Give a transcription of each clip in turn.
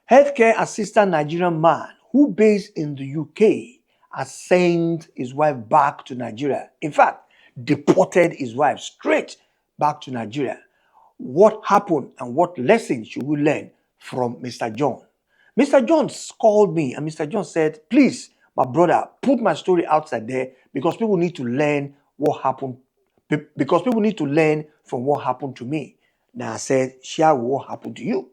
Healthcare assistant Nigerian man who based in the UK has sent his wife back to Nigeria. In fact, deported his wife straight back to Nigeria. What happened and what lessons should we learn from Mr. John? Mr. John called me and Mr. John said, please, my brother, put my story outside there because people need to learn what happened. Because people need to learn from what happened to me. Now I said, share what happened to you.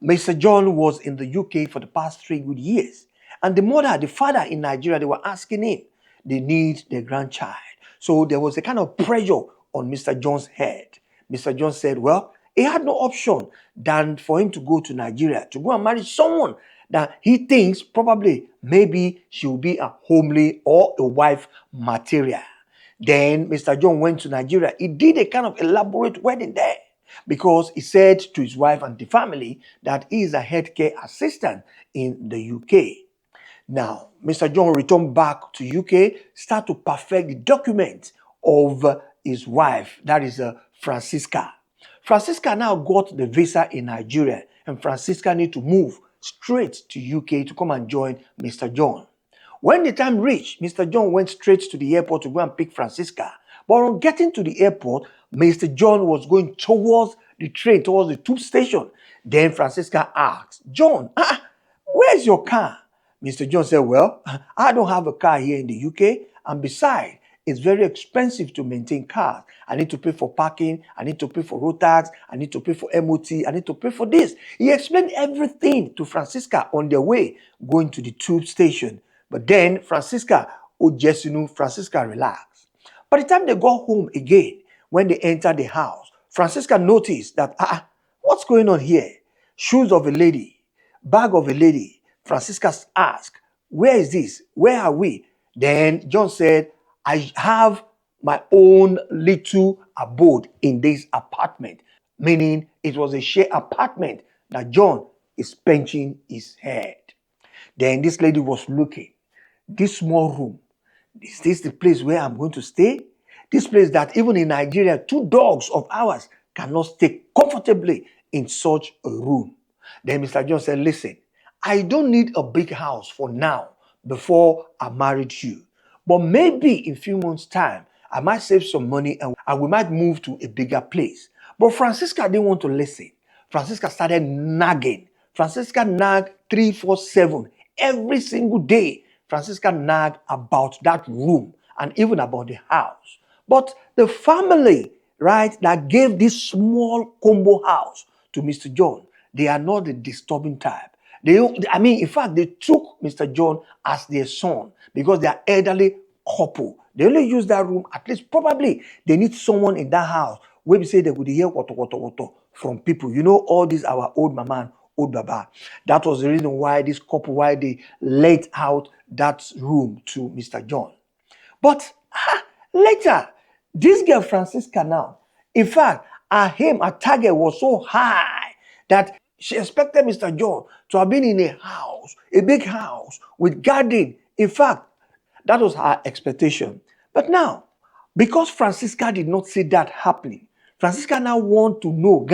Mr. John was in the UK for the past 3 good years. And the mother, the father in Nigeria, they were asking him, they need their grandchild. So there was a kind of pressure on Mr. John's head. Mr. John said, well, he had no option than for him to go to Nigeria, to go and marry someone that he thinks probably maybe she will be a homely or a wife material. Then Mr. John went to Nigeria. He did a kind of elaborate wedding there because he said to his wife and the family that he is a healthcare assistant in the UK. Now, Mr. John returned back to UK, start to perfect the document of his wife, that is Francisca. Francisca now got the visa in Nigeria, and Francisca need to move straight to UK to come and join Mr. John. When the time reached, Mr. John went straight to the airport to go and pick Francisca. But on getting to the airport, Mr. John was going towards the train, towards the tube station. Then Francisca asked, John, where's your car? Mr. John said, well, I don't have a car here in the UK. And besides, it's very expensive to maintain cars. I need to pay for parking. I need to pay for road tax. I need to pay for MOT. I need to pay for this. He explained everything to Francisca on their way going to the tube station. But then Francisca relaxed. By the time they got home again, when they entered the house, Francisca noticed that, what's going on here? Shoes of a lady, bag of a lady. Francisca asked, where is this? Where are we? Then John said, I have my own little abode in this apartment, meaning it was a shared apartment that John is pinching his head. Then this lady was looking. This small room, is this the place where I'm going to stay? This place that even in Nigeria, 2 dogs of ours cannot stay comfortably in such a room. Then Mr. John said, listen, I don't need a big house for now before I married you. But maybe in a few months' time, I might save some money and we might move to a bigger place. But Francisca didn't want to listen. Francisca started nagging. Francisca nagged 3-4-7 every single day. Francisca nagged about that room and even about the house. But the family, right, that gave this small combo house to Mr. John, they are not the disturbing type. In fact, they took Mr. John as their son because they are elderly couple. They only use that room, at least probably they need someone in that house where we say they would hear water from people. You know, all these our old mama and old baba. That was the reason why this couple, why they let out that room to Mr. John. But later, this girl Francisca now, in fact, her target was so high that she expected Mr. John to have been in a house, a big house with garden. In fact, that was her expectation. But now, because Francisca did not see that happening, Francisca now want to know,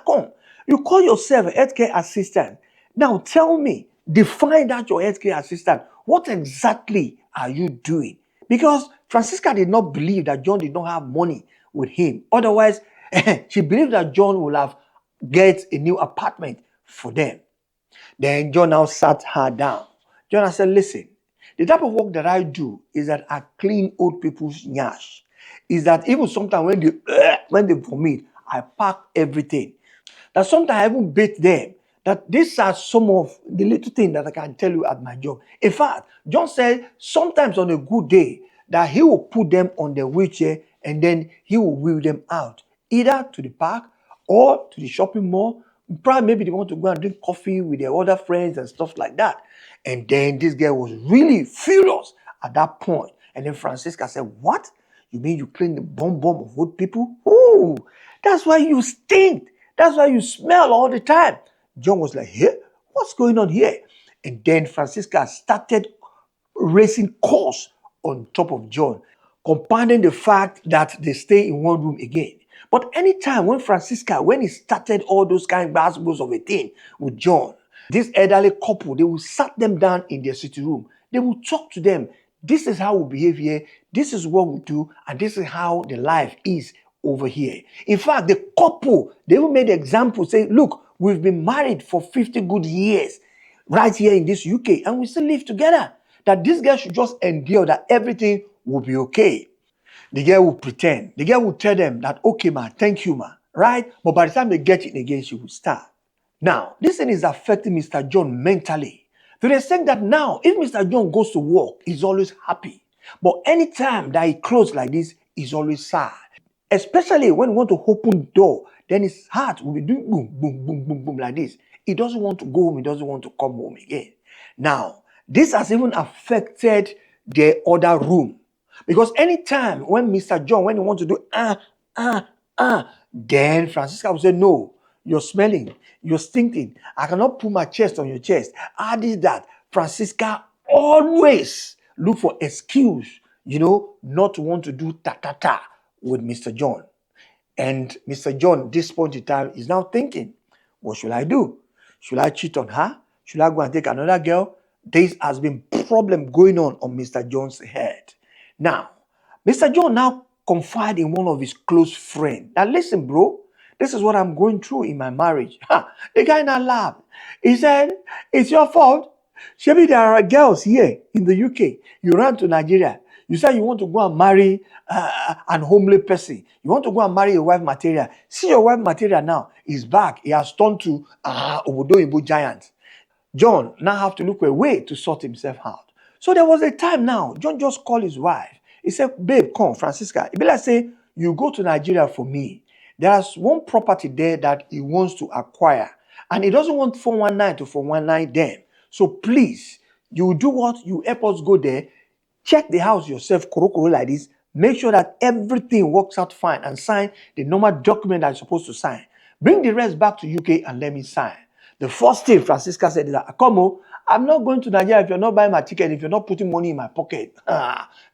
come. You call yourself a healthcare assistant. Now tell me, define that your healthcare assistant. What exactly are you doing? Because Francisca did not believe that John did not have money with him. Otherwise, she believed that John will have get a new apartment for them. Then John now sat her down. John said, listen, the type of work that I do is that I clean old people's nyash. Is that even sometimes when they vomit, I pack everything. That sometimes I even bathe them. That these are some of the little things that I can tell you at my job. In fact, John said sometimes on a good day that he will put them on their wheelchair and then he will wheel them out, either to the park or to the shopping mall. Probably maybe they want to go and drink coffee with their other friends and stuff like that. And then this girl was really furious at that point. And then Francisca said, what? You mean you clean the bum of old people? Oh, that's why you stink. That's why you smell all the time. John was like, hey, what's going on here? And then Francisca started raising calls on top of John, compounding the fact that they stay in one room again. But anytime when he started all those kind of basketballs of a thing with John, This elderly couple, they will sat them down in their sitting room. They will talk to them. This is how we behave here. This is what we do. And this is how the life is over here. In fact, the couple, they even made examples, say, look, we've been married for 50 good years right here in this UK, and we still live together. That this girl should just endure, that everything will be okay. The girl will pretend. The girl will tell them that, okay, ma, thank you, ma, right? But by the time they get it again, she will start. Now, this thing is affecting Mr. John mentally. To the extent that now, if Mr. John goes to work, he's always happy. But anytime that he closes like this, he's always sad. Especially when he want to open the door, then his heart will be doing boom, boom, boom, boom, boom like this. He doesn't want to go home. He doesn't want to come home again. Now, this has even affected the other room. Because anytime when Mr. John, when he wants to do, then Francisca will say, no, you're smelling, you're stinking. I cannot put my chest on your chest. I did that. Francisca always look for excuse, not to want to do ta-ta-ta with Mr. John. And Mr. John, this point in time, is now thinking, what should I do? Should I cheat on her? Should I go and take another girl? This has been problem going on Mr. John's head. Now, Mr. John now confide in one of his close friends. Now listen, bro, this is what I'm going through in my marriage. The guy now laughed. He said, it's your fault. Maybe there are girls here in the UK. You ran to Nigeria. You said you want to go and marry an homely person. You want to go and marry a wife material. See your wife material now. He's back. He has turned to Obodo Igbo giant. John now have to look for a way to sort himself out. So there was a time now, John just called his wife. He said, babe, come, Francisca. It be like say, you go to Nigeria for me. There's one property there that he wants to acquire. And he doesn't want 419 to 419 them. So please, you do what? You help us go there. Check the house yourself, koro like this. Make sure that everything works out fine and sign the normal document that you're supposed to sign. Bring the rest back to UK and let me sign. The first thing Francisca said is that, Akomo, I'm not going to Nigeria if you're not buying my ticket, if you're not putting money in my pocket.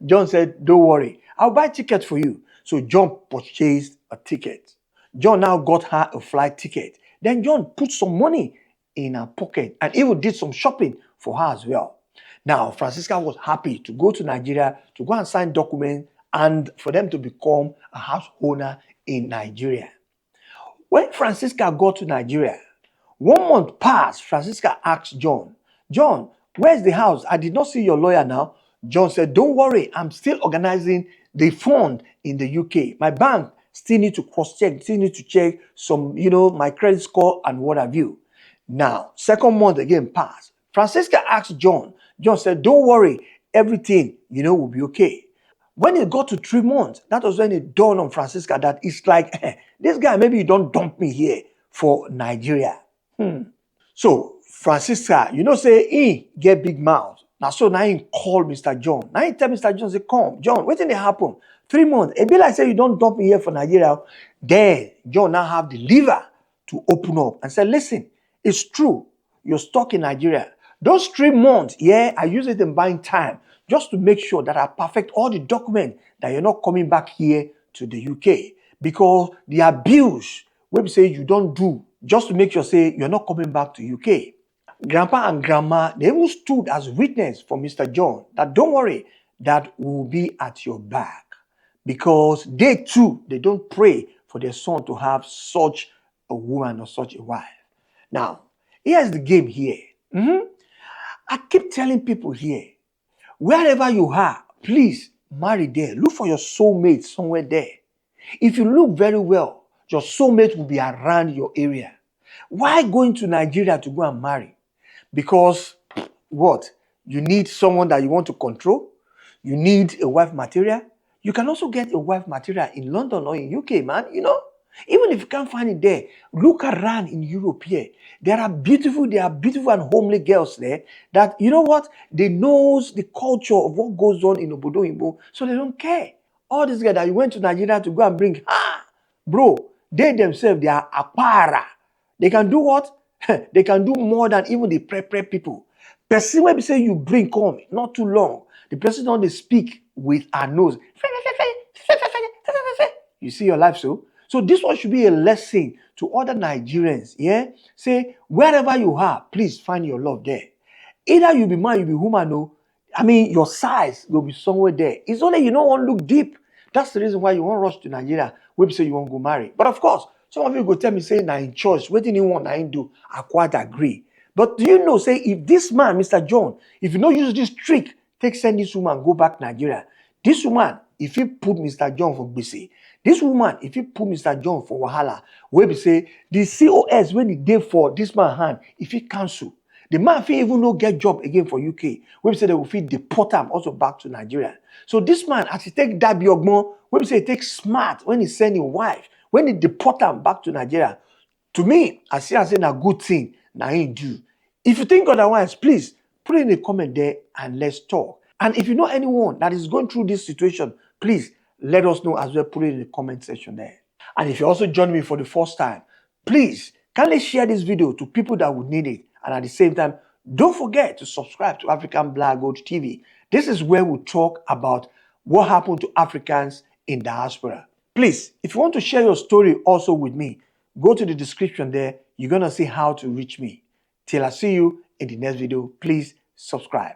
John said, don't worry, I'll buy tickets for you. So John purchased a ticket. John now got her a flight ticket. Then John put some money in her pocket and even did some shopping for her as well. Now, Francisca was happy to go to Nigeria to go and sign documents and for them to become a house owner in Nigeria. When Francisca got to Nigeria, 1 month passed. Francisca asked John, John, where's the house? I did not see your lawyer now. John said, don't worry, I'm still organizing the fund in the UK. My bank still need to cross-check, still need to check some, my credit score and what have you. Now, 2nd month again passed. Francisca asked John. John said, don't worry, everything, will be okay. When it got to 3 months, that was when it dawned on Francisca that it's like, this guy, maybe you don't dump me here for Nigeria. So, Francisca, say, he get big mouth. Now, so now he call Mr. John. Now he tell Mr. John, say, come, John, what did happen? 3 months. It be like say you don't dump me here for Nigeria. Then, John now have the liver to open up and say, listen, it's true. You're stuck in Nigeria. Those 3 months, I use it in buying time just to make sure that I perfect all the documents that you're not coming back here to the UK. Because the abuse, when we say you don't do, just to make sure, say, you're not coming back to UK. Grandpa and Grandma, they even stood as witness for Mr. John that don't worry, that will be at your back. Because they too, they don't pray for their son to have such a woman or such a wife. Now, here's the game here. I keep telling people here, wherever you are, please marry there. Look for your soulmate somewhere there. If you look very well, your soulmate will be around your area. Why going to Nigeria to go and marry? Because what? You need someone that you want to control. You need a wife material. You can also get a wife material in London or in UK, man. Even if you can't find it there, look around in Europe here. There are beautiful and homely girls there that, they knows the culture of what goes on in Obodo Igbo, so they don't care. All these guys that you went to Nigeria to go and bring, bro, they themselves, they are apara. They can do what? They can do more than even the prep people. Person when we say you bring come, not too long. The person don't speak with her nose. You see your life, so So this one should be a lesson to other Nigerians. Yeah, say wherever you are, please find your love there. Either you be man, you be woman, no. I mean, your size will be somewhere there. It's only you don't want to look deep. That's the reason why you want to rush to Nigeria. We say you want to go marry. But of course, some of you go tell me, say, now in church, what do you want I do? I quite agree. But do you know, say, if this man, Mr. John, if you don't use this trick, take send this woman, go back Nigeria. This woman, if you put Mr. John for BC, this woman, if you put Mr. John for Wahala, where we say the COS when the day for this man hand, if he cancel, the man fit even no get job again for UK. We say they will fit deport him also back to Nigeria. So this man, as he take that biogmo, we say he take smart when he send his wife, when he deport him back to Nigeria. To me, I see as a good thing. Now he do. If you think otherwise, please put it in the comment there and let's talk. And if you know anyone that is going through this situation, please let us know as well. Put it in the comment section there. And if you also join me for the first time, please kindly share this video to people that would need it. And at the same time, don't forget to subscribe to African Black Gold TV. This is where we talk about what happened to Africans in diaspora. Please, if you want to share your story also with me, go to the description there. You're going to see how to reach me. Till I see you in the next video, please subscribe.